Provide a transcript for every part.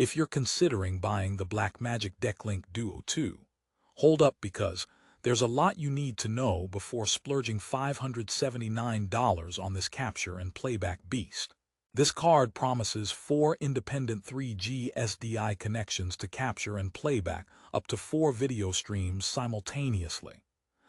If you're considering buying the Blackmagic DeckLink Duo 2, hold up because there's a lot you need to know before splurging $579 on this capture and playback beast. This card promises 4 independent 3G SDI connections to capture and playback up to 4 video streams simultaneously.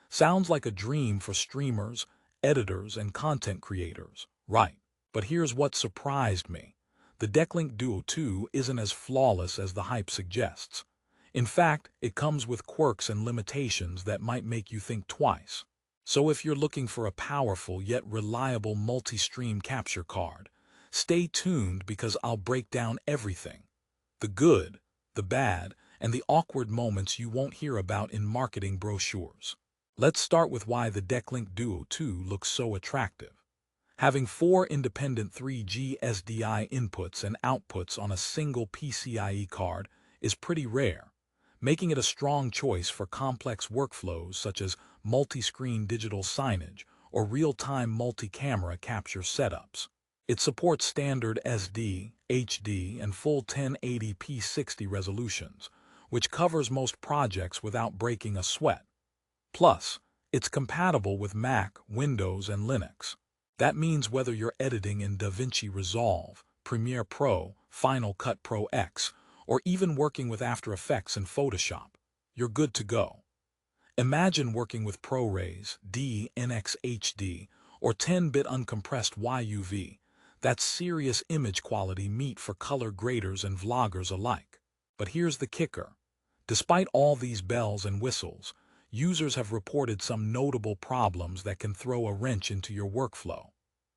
Sounds like a dream for streamers, editors, and content creators, right? But here's what surprised me. The DeckLink Duo 2 isn't as flawless as the hype suggests. In fact, it comes with quirks and limitations that might make you think twice. So if you're looking for a powerful yet reliable multi-stream capture card, stay tuned because I'll break down everything. The good, the bad, and the awkward moments you won't hear about in marketing brochures. Let's start with why the DeckLink Duo 2 looks so attractive. Having 4 independent 3G SDI inputs and outputs on a single PCIe card is pretty rare, making it a strong choice for complex workflows such as multi-screen digital signage or real-time multi-camera capture setups. It supports standard SD, HD, and full 1080p 60 resolutions, which covers most projects without breaking a sweat. Plus, it's compatible with Mac, Windows, and Linux. That means whether you're editing in DaVinci Resolve, Premiere Pro, Final Cut Pro X, or even working with After Effects and Photoshop, you're good to go. Imagine working with ProRes, DNx HD, or 10-bit uncompressed YUV. That's serious image quality meat for color graders and vloggers alike. But here's the kicker. Despite all these bells and whistles, users have reported some notable problems that can throw a wrench into your workflow.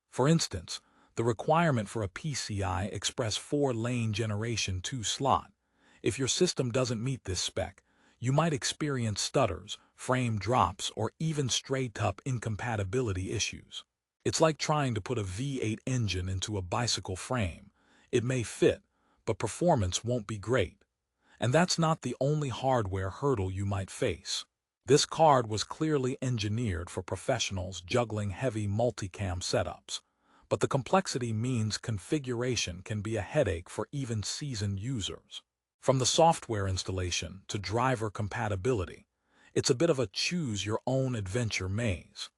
For instance, the requirement for a PCI Express 4-lane Generation 2 slot. If your system doesn't meet this spec, you might experience stutters, frame drops, or even straight-up incompatibility issues. It's like trying to put a V8 engine into a bicycle frame. It may fit, but performance won't be great. And that's not the only hardware hurdle you might face. This card was clearly engineered for professionals juggling heavy multicam setups, but the complexity means configuration can be a headache for even seasoned users. From the software installation to driver compatibility, it's a bit of a choose-your-own-adventure maze.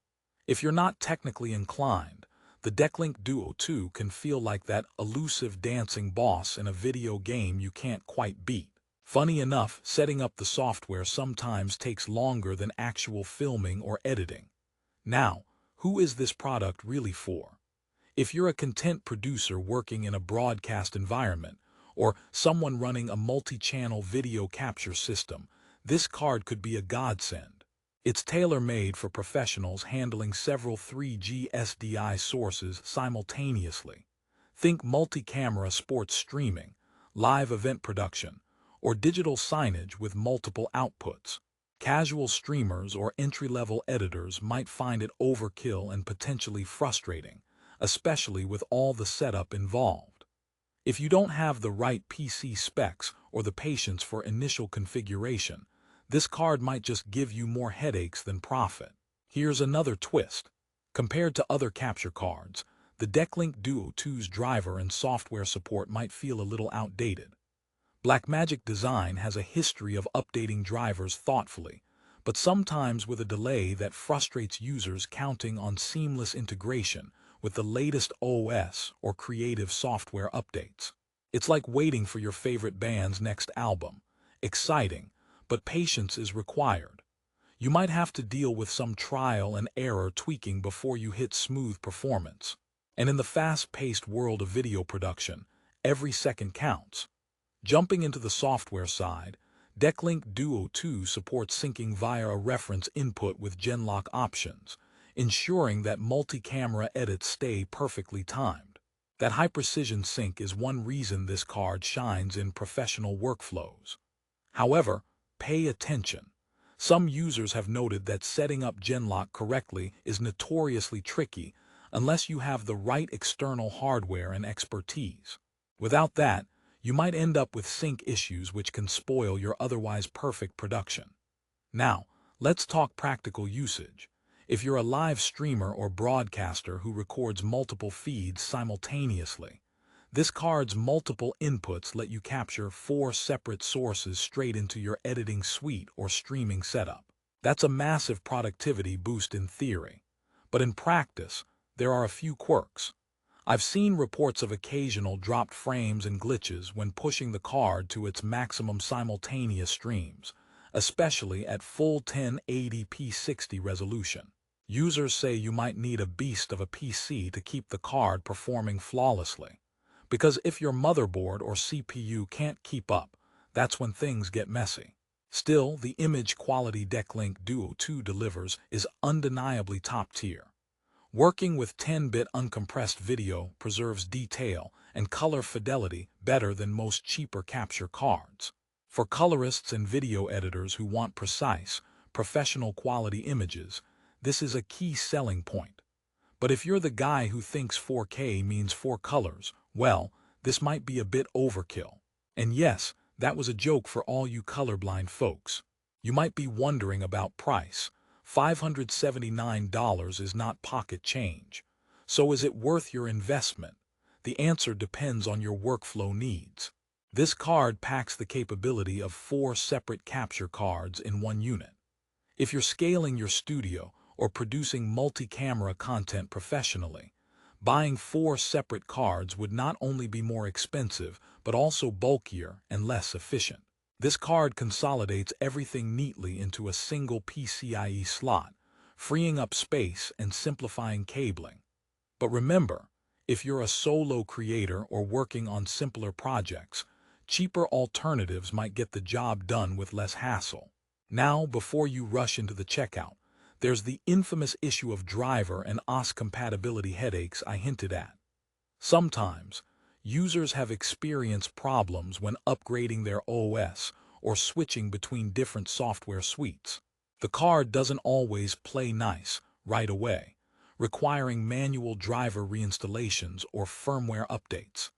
If you're not technically inclined, the DeckLink Duo 2 can feel like that elusive dancing boss in a video game you can't quite beat. Funny enough, setting up the software sometimes takes longer than actual filming or editing. Now, who is this product really for? If you're a content producer working in a broadcast environment, or someone running a multi-channel video capture system, this card could be a godsend. It's tailor-made for professionals handling several 3G SDI sources simultaneously. Think multi-camera sports streaming, live event production, or digital signage with multiple outputs. Casual streamers or entry-level editors might find it overkill and potentially frustrating, especially with all the setup involved. If you don't have the right PC specs or the patience for initial configuration, this card might just give you more headaches than profit. Here's another twist. Compared to other capture cards, the DeckLink Duo 2's driver and software support might feel a little outdated. Blackmagic Design has a history of updating drivers thoughtfully, but sometimes with a delay that frustrates users counting on seamless integration with the latest OS or creative software updates. It's like waiting for your favorite band's next album. Exciting, but patience is required. You might have to deal with some trial and error tweaking before you hit smooth performance. And in the fast-paced world of video production, every second counts. Jumping into the software side, DeckLink Duo 2 supports syncing via a reference input with Genlock options, ensuring that multi-camera edits stay perfectly timed. That high-precision sync is one reason this card shines in professional workflows. However, pay attention. Some users have noted that setting up Genlock correctly is notoriously tricky unless you have the right external hardware and expertise. Without that, you might end up with sync issues which can spoil your otherwise perfect production. Now, let's talk practical usage. If you're a live streamer or broadcaster who records multiple feeds simultaneously, This card's multiple inputs let you capture 4 separate sources straight into your editing suite or streaming setup. That's a massive productivity boost in theory. But in practice, there are a few quirks. I've seen reports of occasional dropped frames and glitches when pushing the card to its maximum simultaneous streams, especially at full 1080p 60 resolution. Users say you might need a beast of a PC to keep the card performing flawlessly. Because if your motherboard or CPU can't keep up, that's when things get messy. Still, the image quality DeckLink Duo 2 delivers is undeniably top tier. Working with 10-bit uncompressed video preserves detail and color fidelity better than most cheaper capture cards. For colorists and video editors who want precise, professional quality images, this is a key selling point. But if you're the guy who thinks 4K means 4 colors, well, this might be a bit overkill. And yes, that was a joke for all you colorblind folks. You might be wondering about price. $579 is not pocket change. So is it worth your investment? The answer depends on your workflow needs. This card packs the capability of 4 separate capture cards in one unit. If you're scaling your studio or producing multi-camera content professionally, buying 4 separate cards would not only be more expensive, but also bulkier and less efficient. This card consolidates everything neatly into a single PCIe slot, freeing up space and simplifying cabling. But remember, if you're a solo creator or working on simpler projects, cheaper alternatives might get the job done with less hassle. Now, before you rush into the checkout, there's the infamous issue of driver and OS compatibility headaches I hinted at. Sometimes, users have experienced problems when upgrading their OS or switching between different software suites. The card doesn't always play nice right away, requiring manual driver reinstallations or firmware updates.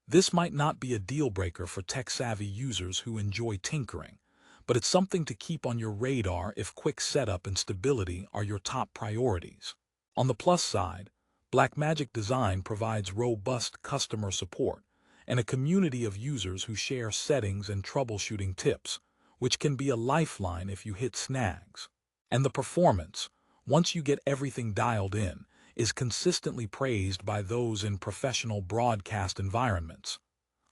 This might not be a deal-breaker for tech-savvy users who enjoy tinkering, but it's something to keep on your radar if quick setup and stability are your top priorities. On the plus side, Blackmagic Design provides robust customer support and a community of users who share settings and troubleshooting tips, which can be a lifeline if you hit snags. And the performance, once you get everything dialed in, is consistently praised by those in professional broadcast environments.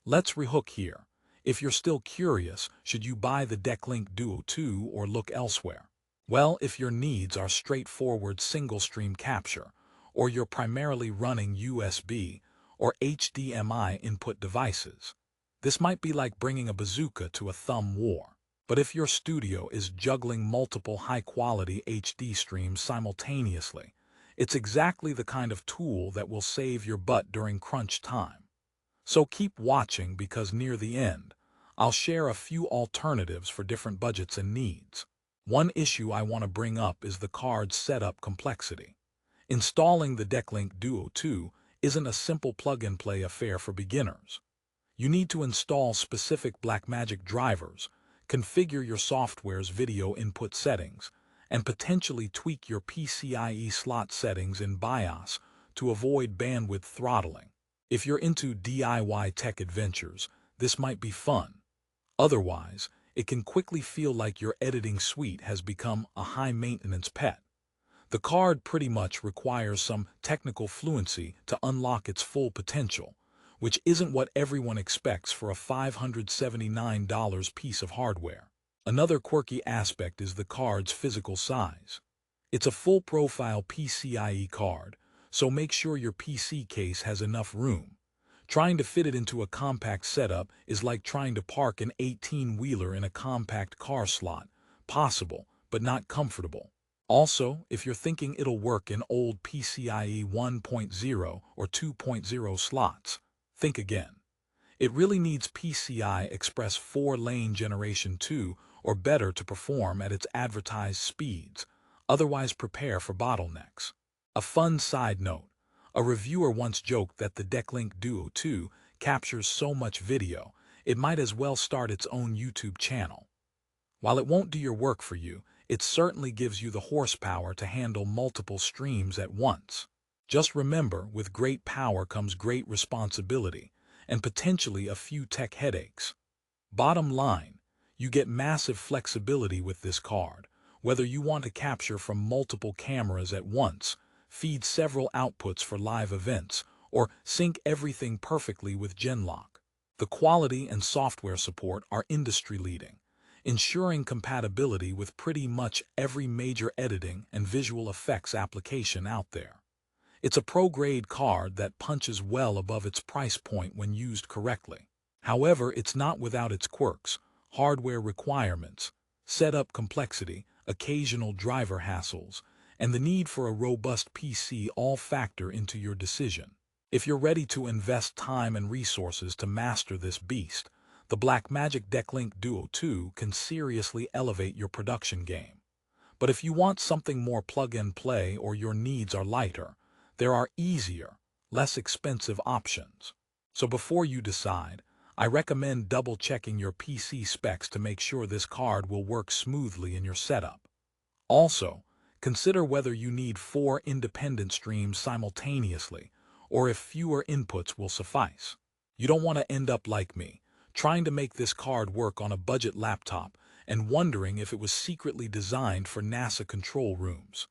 Let's rehook here. If you're still curious, should you buy the DeckLink Duo 2 or look elsewhere? Well, if your needs are straightforward single-stream capture, or you're primarily running USB or HDMI input devices, this might be like bringing a bazooka to a thumb war. But if your studio is juggling multiple high-quality HD streams simultaneously, it's exactly the kind of tool that will save your butt during crunch time. So keep watching because near the end, I'll share a few alternatives for different budgets and needs. One issue I want to bring up is the card's setup complexity. Installing the DeckLink Duo 2 isn't a simple plug-and-play affair for beginners. You need to install specific Blackmagic drivers, configure your software's video input settings, and potentially tweak your PCIe slot settings in BIOS to avoid bandwidth throttling. If you're into DIY tech adventures, this might be fun. Otherwise, it can quickly feel like your editing suite has become a high-maintenance pet. The card pretty much requires some technical fluency to unlock its full potential, which isn't what everyone expects for a $579 piece of hardware. Another quirky aspect is the card's physical size. It's a full-profile PCIe card, so make sure your PC case has enough room. Trying to fit it into a compact setup is like trying to park an 18-wheeler in a compact car slot. Possible, but not comfortable. Also, if you're thinking it'll work in old PCIe 1.0 or 2.0 slots, think again. It really needs PCI Express 4-lane Generation 2 or better to perform at its advertised speeds. Otherwise, prepare for bottlenecks. A fun side note, a reviewer once joked that the DeckLink Duo 2 captures so much video, it might as well start its own YouTube channel. While it won't do your work for you, it certainly gives you the horsepower to handle multiple streams at once. Just remember, with great power comes great responsibility, and potentially a few tech headaches. Bottom line, you get massive flexibility with this card, whether you want to capture from multiple cameras at once, feed several outputs for live events, or sync everything perfectly with Genlock. The quality and software support are industry-leading, ensuring compatibility with pretty much every major editing and visual effects application out there. It's a pro-grade card that punches well above its price point when used correctly. However, it's not without its quirks, hardware requirements, setup complexity, occasional driver hassles, and the need for a robust PC all factor into your decision. If you're ready to invest time and resources to master this beast, the Blackmagic DeckLink Duo 2 can seriously elevate your production game. But if you want something more plug-and-play or your needs are lighter, there are easier, less expensive options. So before you decide, I recommend double-checking your PC specs to make sure this card will work smoothly in your setup. Also, consider whether you need 4 independent streams simultaneously, or if fewer inputs will suffice. You don't want to end up like me, trying to make this card work on a budget laptop and wondering if it was secretly designed for NASA control rooms.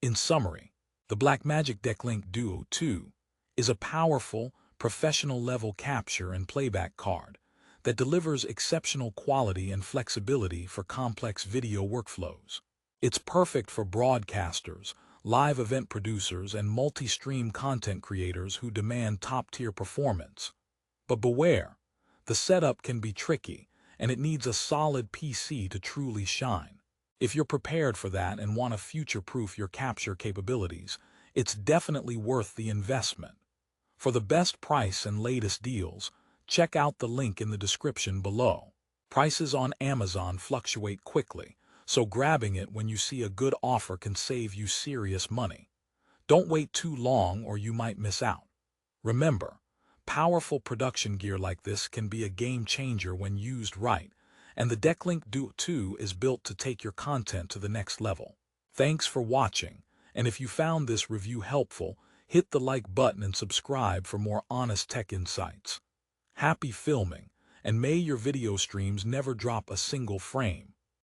In summary, the Blackmagic DeckLink Duo 2 is a powerful, professional-level capture and playback card that delivers exceptional quality and flexibility for complex video workflows. It's perfect for broadcasters, live event producers, and multi-stream content creators who demand top-tier performance. But beware, the setup can be tricky, and it needs a solid PC to truly shine. If you're prepared for that and want to future-proof your capture capabilities, it's definitely worth the investment. For the best price and latest deals, check out the link in the description below. Prices on Amazon fluctuate quickly, so grabbing it when you see a good offer can save you serious money. Don't wait too long or you might miss out. Remember, powerful production gear like this can be a game changer when used right, and the DeckLink Duo 2 is built to take your content to the next level. Thanks for watching, and if you found this review helpful, hit the like button and subscribe for more honest tech insights. Happy filming, and may your video streams never drop a single frame.